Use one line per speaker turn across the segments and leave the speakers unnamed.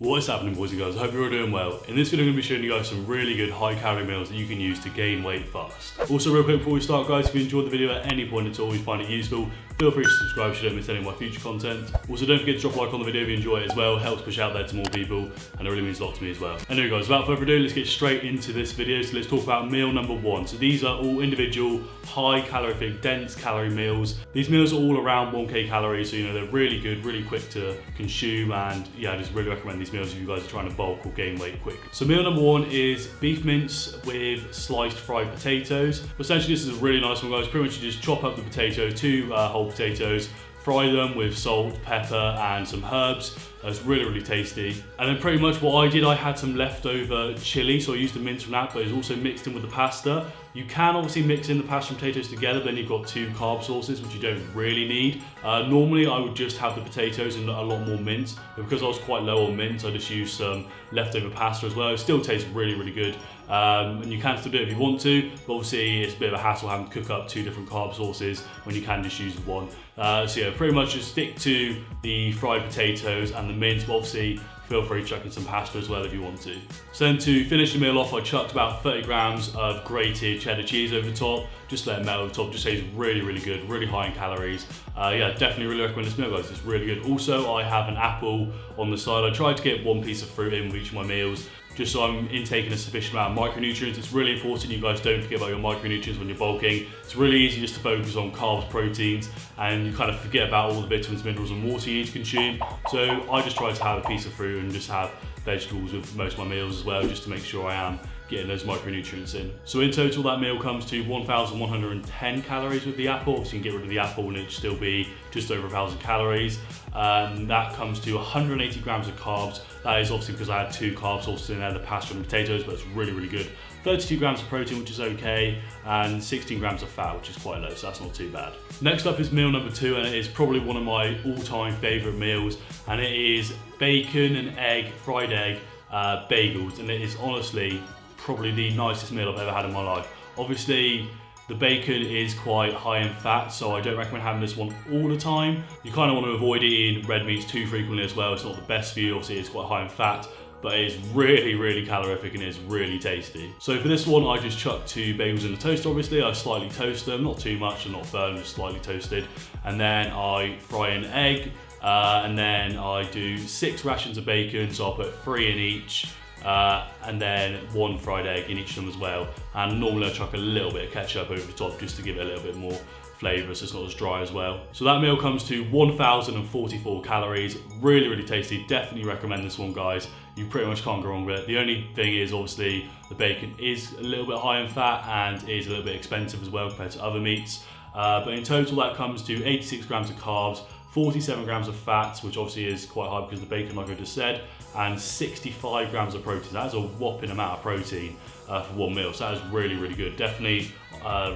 What's happening, boys and girls? I hope you're all doing well. In this video I'm going to be showing you guys some really good high calorie meals that you can use to gain weight fast. Also, real quick before we start, guys, if you enjoyed the video at any point at all, you find it useful, feel free to subscribe so you don't miss any of my future content. Also, don't forget to drop a like on the video if you enjoy it as well. It helps push out there to more people and it really means a lot to me as well. Anyway guys, without further ado, let's get straight into this video. So let's talk about meal number one. So these are all individual high calorific, dense calorie meals. These meals are all around 1k calories, so you know they're really good, really quick to consume, and yeah, I just really recommend these meals if you guys are trying to bulk or gain weight quick. So meal number one is beef mince with sliced fried potatoes. Essentially this is a really nice one, guys. Pretty much you just chop up the potatoes, two whole potatoes, fry them with salt, pepper and some herbs. It's really, really tasty. And then pretty much what I did, I had some leftover chili, so I used the mince from that, but it's also mixed in with the pasta. You can obviously mix in the pasta and potatoes together, but then you've got two carb sources, which you don't really need. Normally I would just have the potatoes and a lot more mince, but because I was quite low on mince, I just used some leftover pasta as well. It still tastes really, really good. And you can still do it if you want to, but obviously it's a bit of a hassle having to cook up two different carb sources when you can just use one. So yeah, pretty much just stick to the fried potatoes and the mince, but obviously feel free to chuck in some pasta as well if you want to. So then to finish the meal off, I chucked about 30 grams of grated cheddar cheese over the top, just let it melt over the top, just tastes really, really good, really high in calories. Yeah, definitely really recommend this meal, guys, it's really good. Also, I have an apple on the side. I tried to get one piece of fruit in with each of my meals, just so I'm intaking a sufficient amount of micronutrients. It's really important you guys don't forget about your micronutrients when you're bulking. It's really easy just to focus on carbs, proteins, and you kind of forget about all the vitamins, minerals and water you need to consume. So I just try to have a piece of fruit and just have vegetables with most of my meals as well, just to make sure I am getting those micronutrients in. So in total that meal comes to 1,110 calories with the apple. Obviously you can get rid of the apple and it'd still be just over 1,000 calories. That comes to 180 grams of carbs. That is obviously because I had two carb sources in there, the pasta and the potatoes, but it's really, really good. 32 grams of protein, which is okay, and 16 grams of fat, which is quite low, so that's not too bad. Next up is meal number two, and it is probably one of my all-time favorite meals, and it is bacon and egg, fried egg, bagels, and it is honestly probably the nicest meal I've ever had in my life. Obviously, the bacon is quite high in fat, so I don't recommend having this one all the time. You kind of want to avoid eating red meats too frequently as well. It's not the best for you, obviously it's quite high in fat, but it's really, really calorific and it's really tasty. So for this one, I just chucked two bagels in the toaster, obviously. I slightly toast them, not too much and not burned, just slightly toasted. And then I fry an egg, and then I do 6 rations of bacon, so I'll put 3 in each. And then 1 fried egg in each of them as well. And normally I chuck a little bit of ketchup over the top just to give it a little bit more flavour so it's not as dry as well. So that meal comes to 1,044 calories. Really, really tasty. Definitely recommend this one, guys. You pretty much can't go wrong with it. The only thing is obviously the bacon is a little bit high in fat and is a little bit expensive as well compared to other meats. But in total that comes to 86 grams of carbs, 47 grams of fats, which obviously is quite high because of the bacon, like I just said, and 65 grams of protein. That is a whopping amount of protein for one meal, so that is really, really good. Definitely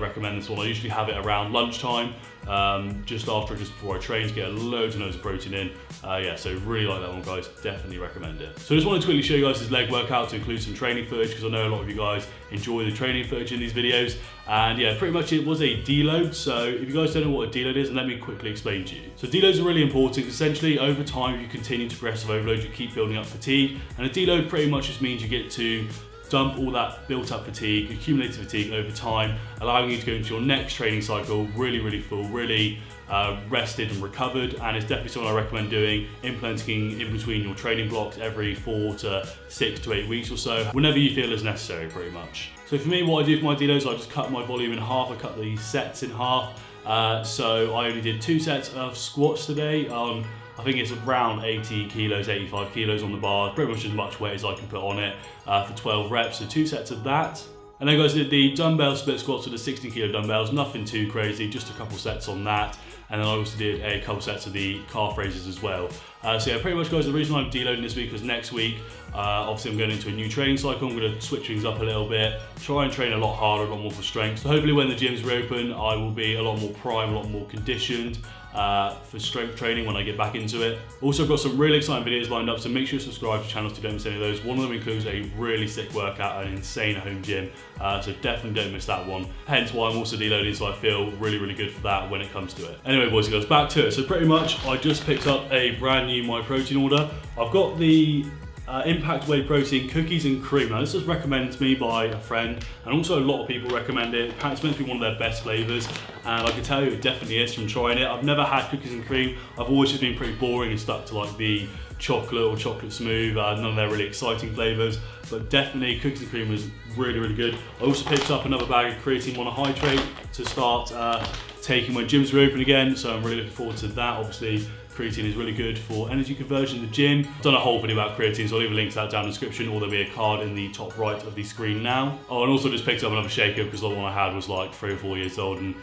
recommend this one. I usually have it around lunchtime, just before I train, to get loads and loads of protein in. Yeah, so really like that one, guys. Definitely recommend it. So just wanted to quickly show you guys this leg workout to include some training footage, because I know a lot of you guys enjoy the training footage in these videos. And yeah, pretty much it was a deload. So if you guys don't know what a deload is, let me quickly explain to you. So deloads are really important. Essentially, over time, if you continue to progressive overload, you keep building up fatigue. And a deload pretty much just means you get to dump all that built up fatigue, accumulated fatigue over time, allowing you to go into your next training cycle really, really full, really rested and recovered. And it's definitely something I recommend doing, implementing in between your training blocks every 4 to 6 to 8 weeks or so, whenever you feel is necessary, pretty much. So for me, what I do for my deloads, I just cut my volume in half. I cut the sets in half. So I only did 2 sets of squats today. I think it's around 80 kilos, 85 kilos on the bar, pretty much as much weight as I can put on it for 12 reps, so 2 sets of that. And then guys, did the dumbbell split squats with the 60 kilo dumbbells, nothing too crazy, just a couple sets on that. And then I also did a couple sets of the calf raises as well. So yeah, pretty much guys, the reason I'm deloading this week was next week, obviously I'm going into a new training cycle. I'm going to switch things up a little bit, try and train a lot harder, a lot more for strength. So hopefully when the gyms reopen, I will be a lot more primed, a lot more conditioned for strength training when I get back into it. Also, I've got some really exciting videos lined up, so make sure you subscribe to the channel so you don't miss any of those. One of them includes a really sick workout at an insane home gym, so definitely don't miss that one. Hence why I'm also deloading, so I feel really, really good for that when it comes to it. Anyway, boys and girls, back to it. So pretty much, I just picked up a brand new My Protein order. I've got the Impact Whey Protein Cookies and Cream. Now this was recommended to me by a friend, and also a lot of people recommend it. It's meant to be one of their best flavours, and I can tell you it definitely is from trying it. I've never had cookies and cream. I've always just been pretty boring and stuck to like the chocolate or chocolate smooth, none of their really exciting flavours, but definitely cookies and cream was really, really good. I also picked up another bag of creatine monohydrate to start taking when gyms reopen again, so I'm really looking forward to that. Obviously, creatine is really good for energy conversion in the gym. I've done a whole video about creatine, so I'll leave a link to that down in the description, or there'll be a card in the top right of the screen now. Oh, and also just picked up another shaker because the one I had was like 3 or 4 years old, and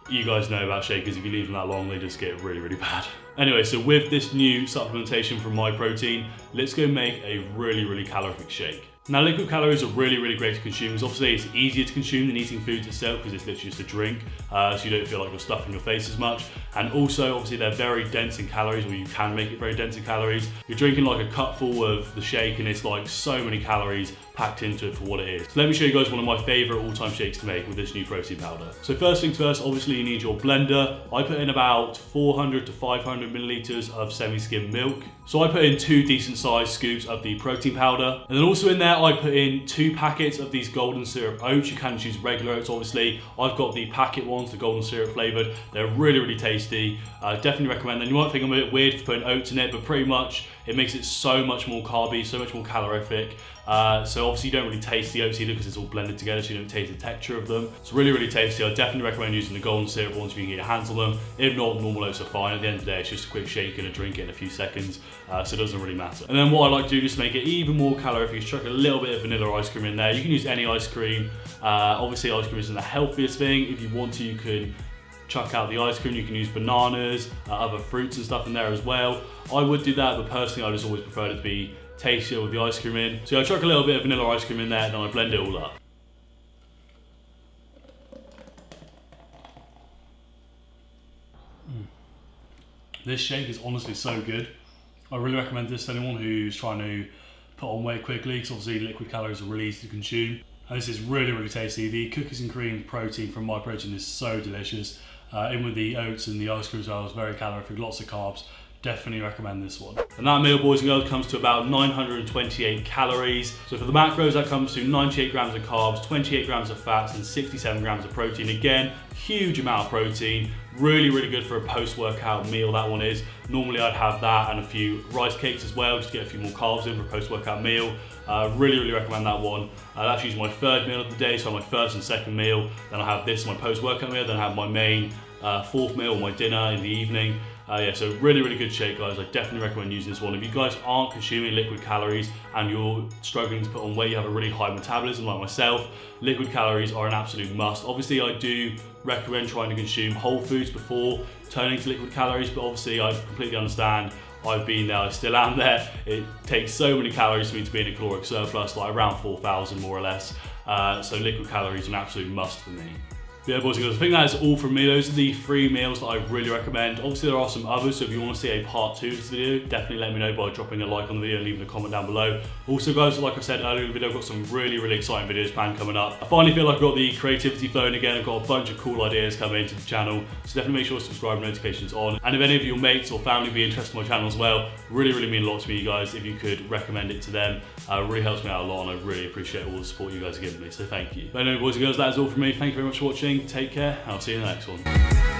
you guys know about shakers, if you leave them that long, they just get really, really bad. Anyway, so with this new supplementation from MyProtein, let's go make a really, really calorific shake. Now, liquid calories are really, really great to consume because obviously it's easier to consume than eating foods itself because it's literally just a drink, so you don't feel like you're stuffing your face as much. And also, obviously, they're very dense in calories, or you can make it very dense in calories. You're drinking like a cupful of the shake and it's like so many calories packed into it for what it is. So let me show you guys one of my favorite all-time shakes to make with this new protein powder. So first things first, obviously you need your blender. I put in about 400 to 500 milliliters of semi-skim milk. So I put in 2 decent sized scoops of the protein powder. And then also in there, I put in 2 packets of these golden syrup oats. You can choose regular oats, obviously. I've got the packet ones, the golden syrup flavored. They're really, really tasty. Definitely recommend them. You might think I'm a bit weird for putting oats in it, but pretty much it makes it so much more carby, so much more calorific. So obviously you don't really taste the oats either because it's all blended together, so you don't taste the texture of them. It's really, really tasty. I definitely recommend using the golden syrup ones if you can get your hands on them. If not, normal oats are fine. At the end of the day, it's just a quick shake and a drink it in a few seconds, so it doesn't really matter. And then what I like to do just to make it even more calorific is chuck a little bit of vanilla ice cream in there. You can use any ice cream. Obviously ice cream isn't the healthiest thing. If you want to, you can chuck out the ice cream. You can use bananas, other fruits and stuff in there as well. I would do that, but personally I just always prefer it to be tastier with the ice cream in. So I chuck a little bit of vanilla ice cream in there and then I blend it all up. This shake is honestly so good. I really recommend this to anyone who's trying to put on weight quickly, because obviously liquid calories are really easy to consume. And this is really, really tasty. The cookies and cream protein from MyProtein is so delicious. In with the oats and the ice cream as well, it's very calorific, lots of carbs. Definitely recommend this one. And that meal, boys and girls, comes to about 928 calories. So for the macros, that comes to 98 grams of carbs, 28 grams of fats, and 67 grams of protein. Again, huge amount of protein. Really, really good for a post-workout meal, that one is. Normally I'd have that and a few rice cakes as well, just to get a few more carbs in for a post-workout meal. Really, really recommend that one. That's usually my 3rd meal of the day, so my 1st and 2nd meal. Then I have this, my post-workout meal, then I have my main 4th meal, my dinner in the evening. Yeah, so really, really good shake, guys. I definitely recommend using this one. If you guys aren't consuming liquid calories and you're struggling to put on weight, you have a really high metabolism like myself, liquid calories are an absolute must. Obviously, I do recommend trying to consume whole foods before turning to liquid calories, but obviously I completely understand. I've been there, I still am there. It takes so many calories for me to be in a caloric surplus, like around 4,000 more or less. So liquid calories are an absolute must for me. Yeah, boys and girls, I think that is all from me. Those are the 3 meals that I really recommend. Obviously, there are some others, so if you want to see a part 2 of this video, definitely let me know by dropping a like on the video and leaving a comment down below. Also, guys, like I said earlier in the video, I've got some really, really exciting videos planned coming up. I finally feel like I've got the creativity flowing again. I've got a bunch of cool ideas coming into the channel, so definitely make sure to subscribe and notifications on. And if any of your mates or family be interested in my channel as well, really, really mean a lot to me, you guys. If you could recommend it to them, really helps me out a lot, and I really appreciate all the support you guys are giving me, so thank you. But anyway, boys and girls, that is all from me. Thank you very much for watching. Take care. I'll see you in the next one.